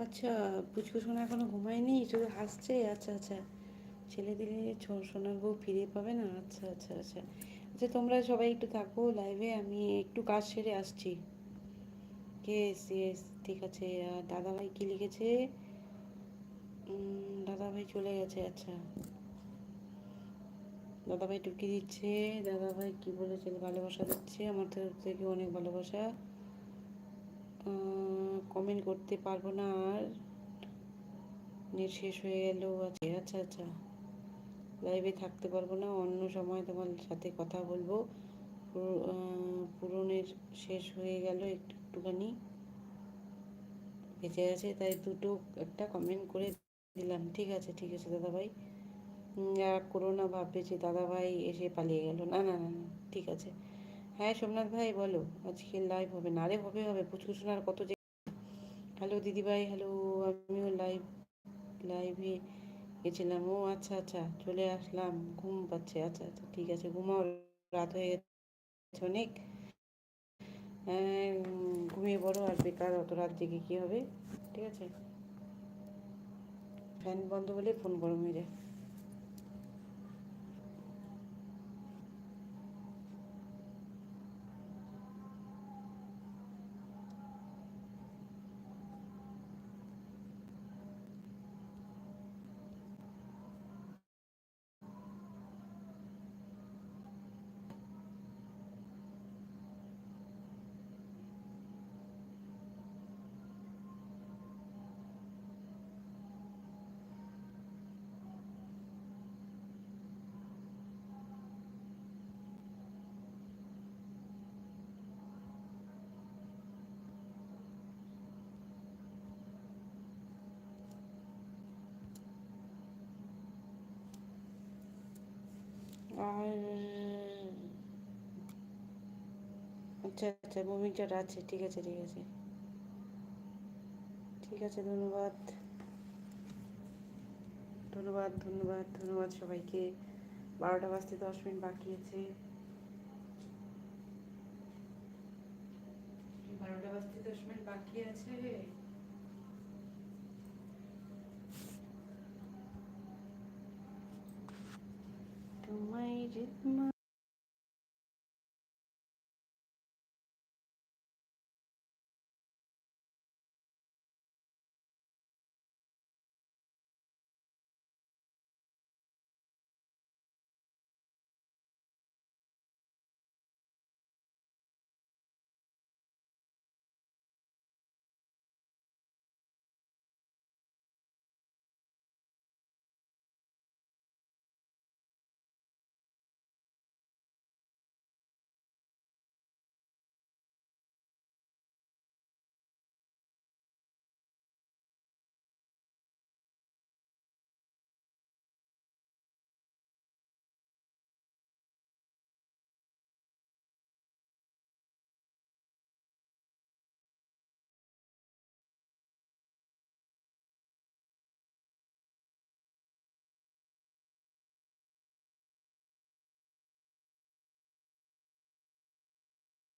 আচ্ছা, পুচকু সোনা এখনো ঘুমায়নি, শুধু হাসছে। আচ্ছা আচ্ছা, ছেলে দিলে সোনার বউ ফিরে পাবে না। আচ্ছা আচ্ছা আচ্ছা আচ্ছা, তোমরা সবাই একটু থাকো লাইভে, আমি একটু কাজ সেরে আসছি। ইয়েস ইয়েস, ঠিক আছে। আর দাদাভাই কি লিখেছে? দাদাভাই চলে গেছে। আচ্ছা, দাদাভাই টুকি দিচ্ছে। দাদাভাই কি বলেছে? ভালোবাসা দিচ্ছে, আমার তরফ থেকে অনেক ভালোবাসা। কমেন্ট করতে পারবো না আর, নেট শেষ হয়ে গেল। আচ্ছা আচ্ছা আচ্ছা, লাইভে থাকতে পারবো না, অন্য সময় তোমার সাথে কথা বলবো। পূরণের শেষ হয়ে গেল, একটুখানি বেঁচে আছে, তাই দুটো একটা কমেন্ট করে দিলাম। ঠিক আছে ঠিক আছে দাদাভাই, রাগ করো না, ভাববে যে দাদাভাই এসে পালিয়ে গেল। না না না না, ঠিক আছে। হ্যাঁ সোমনাথ ভাই বলো, আজকে লাইভ হবে না? আরে হবে হবে, পুচকু শোনার কত যে। হ্যালো দিদিভাই, হ্যালো। আমিও লাইভে গেছিলাম। ও আচ্ছা আচ্ছা, চলে আসলাম, ঘুম পাচ্ছে। আচ্ছা আচ্ছা, ঠিক আছে, ঘুমাও, রাত হয়ে গেছে অনেক। ঘুমিয়ে পড়ো, আর বেকার অত রাত জেগে কী হবে? ঠিক আছে, ফ্যান বন্ধ হলে ফোন গরম হয়ে যায়। আর আচ্ছা আচ্ছা, মুভিং চাট আছে, ঠিক আছে ঠিক আছে ঠিক আছে। ধন্যবাদ ধন্যবাদ ধন্যবাদ ধন্যবাদ সবাইকে। 12টা বাজতে 10 মিনিট বাকি আছে। 12টা বাজতে 10 মিনিট বাকি আছে। তোমায় রিতমা